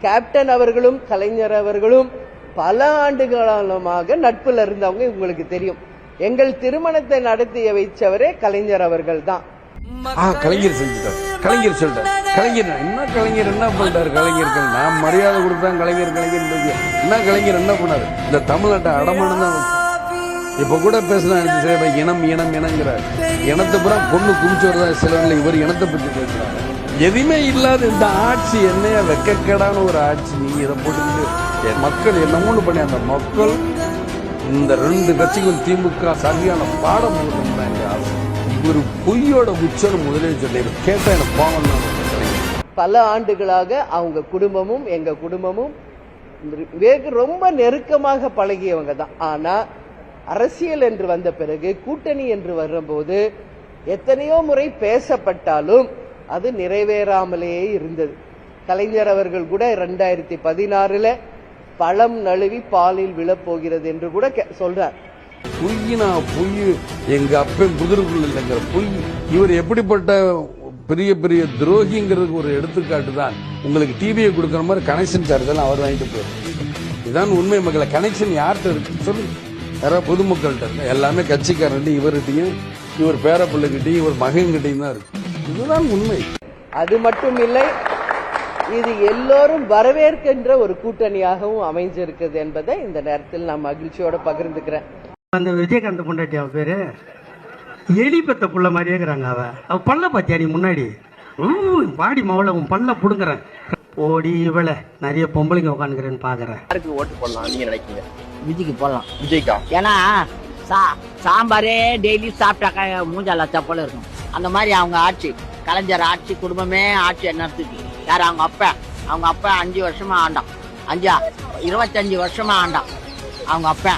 Captain அவர்களும் கலைஞர் அவர்களும் பல ஆண்டு காலமாக நட்புல இருந்தவங்க உங்களுக்கு தெரியும். எங்கள் திருமணத்தை நடத்தி வைச்சவரே கலைஞர் அவர்கள் தான். கலைஞர் செஞ்சுட்டார், கலைஞர் சொல்லிட்டார். கலைஞர் என்ன பண்ணிட்டாரு? கலைஞர்கள் நான் மரியாதை கொடுத்தேன். கலைஞர் என்ன கலைஞர் என்ன பண்ணாரு? இந்த தமிழ்நாட்டை அடமானம் தான். இப்ப கூட பேசினா இனங்கிறார். இனத்தை பூரா பொண்ணு குமிச்சு வரதா சிலவர்கள் இவர் இனத்தை பற்றி பேசுறாரு. எதுவுமே இல்லாத இந்த ஆட்சி என்னையா வெக்கக்கேடான ஒரு ஆட்சி. நீங்க இதை போட்டு மக்கள் என்னமோன்னு பண்ணி அந்த மக்கள் இந்த ரெண்டு கட்சிகள் திமுக சரியான பாடம் போட்டோம்னா எங்க ஆசை. ஒரு பொய்யோட உச்சம் முதலே சொல்லி கேட்டா எனக்கு பாவம் தான். பல ஆண்டுகளாக அவங்க குடும்பமும் எங்க குடும்பமும் ரொம்ப நெருக்கமாக பழகியவங்க தான். ஆனா அரசியல் என்று வந்த பிறகு கூட்டணி என்று வரும்போது எத்தனையோ முறை பேசப்பட்டாலும் அது நிறைவேறாமலேயே இருந்தது. கலைஞர் அவர்கள் கூட 2016 பழம் நழுவி பாலில் விழப்போகிறது என்று கூட சொல்றார். பொய் எங்க அப்பன் புதிருக்குள்ள இல்லைங்கிற பொய். இவர் எப்படிப்பட்ட பெரிய பெரிய துரோகிங்கிறதுக்கு ஒரு எடுத்துக்காட்டு தான். உங்களுக்கு டிவியை கொடுக்குற மாதிரி கனெக்ஷன் சார்ஜ் எல்லாம் அவர் வாங்கிட்டு போயிரு. இதுதான் உண்மை. மக்களை கனெக்ஷன் யார்கிட்ட இருக்கு சொல்லு? யாராவது பொதுமக்கள்கிட்ட இருக்கு? எல்லாமே கட்சிக்காரர்கிட்டையும் இவர்கிட்டையும் இவர் பேர பிள்ளைகிட்டையும் இவர் மகன்கிட்டையும் தான் இருக்கு. இதுதான் உண்மை. அது மட்டும் இல்லை, இது எல்லோரும் வரவேற்கின்ற ஒரு கூட்டணியாகவும் அமைஞ்சிருக்குது என்பதை இந்த நேரத்தில் நான் மகிழ்ச்சியோட பகிர்ந்துக்கிறேன். அந்த விஜயகாந்த் பொண்டாட்டி அவ பேரு எலி பெத்த புள்ள மாதிரியே இருக்கிறாங்க. அவ பல்ல பாத்தியா நீ முன்னாடி பாடி மவள உன் பல்ல புடுங்குறேன். ஓடி இவள நிறைய பொம்பளைங்க உட்காந்துக்கிறேன்னு பாக்குறேன். யாருக்கு ஓட்டு போடலாம் நீங்க நினைக்கிறீங்க? விஜய்க்கு போடலாம். விஜய்க்கா? ஏன்னா சாம்பாரே டெய்லி சாப்பிட்டாக்கா மூஞ்சால சப்பல இருக்கும். அந்த மாதிரி அவங்க ஆட்சி, கலைஞர் ஆட்சி, குடும்பமே ஆட்சி நடத்திட்டு யார் அவங்க அப்பா 5 வருஷமா ஆண்டான். 25 வருஷமா ஆண்டான் அவங்க அப்பா.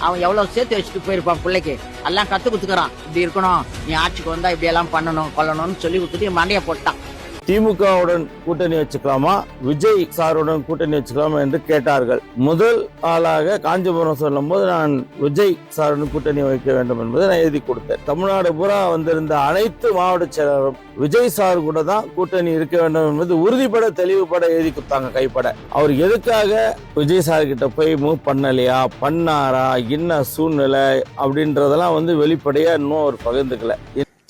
அவன் எவ்வளவு சேர்த்து வச்சுட்டு போயிருப்பான் பிள்ளைக்கு. எல்லாம் கத்து குத்துக்கிறான். இப்படி இருக்கணும், நீ ஆட்சிக்கு வந்தா இப்படி எல்லாம் பண்ணணும் கொல்லணும்னு சொல்லி கொடுத்துட்டு மண்டையை போட்டான். திமுகவுடன் கூட்டணி வச்சுக்கலாமா, விஜய் சாருடன் கூட்டணி வச்சுக்கலாமா என்று கேட்டார்கள். முதல் ஆளாக காஞ்சிபுரம் சொல்லும் போது நான் விஜய் சாருடன் கூட்டணி வைக்க வேண்டும் என்பதை நான் எழுதி கொடுத்தேன். தமிழ்நாடு பூரா வந்திருந்த அனைத்து மாவட்ட செயலரும் விஜய் சார் கூட தான் கூட்டணி இருக்க வேண்டும் என்பது உறுதிப்பட தெளிவுபட எழுதி கொடுத்தாங்க கைப்பட. அவர் எதுக்காக விஜய் சார் கிட்ட போய் மூவ் பண்ணலையா, பண்ணாரா, என்ன சூழ்நிலை அப்படின்றதெல்லாம் வெளிப்படையா இன்னும் அவர் பகிர்ந்துக்கல.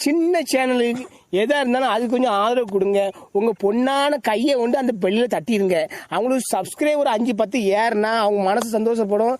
சின்ன சேனலுக்கு எதா இருந்தாலும் அது கொஞ்சம் ஆதரவு கொடுங்க. உங்க பொண்ணான கையை கொண்டு அந்த பெல்லில தட்டிடுங்க. அவங்களுக்கு சப்ஸ்கிரைபர் 5-10 ஏறுனா அவங்க மனசு சந்தோஷப்படும்.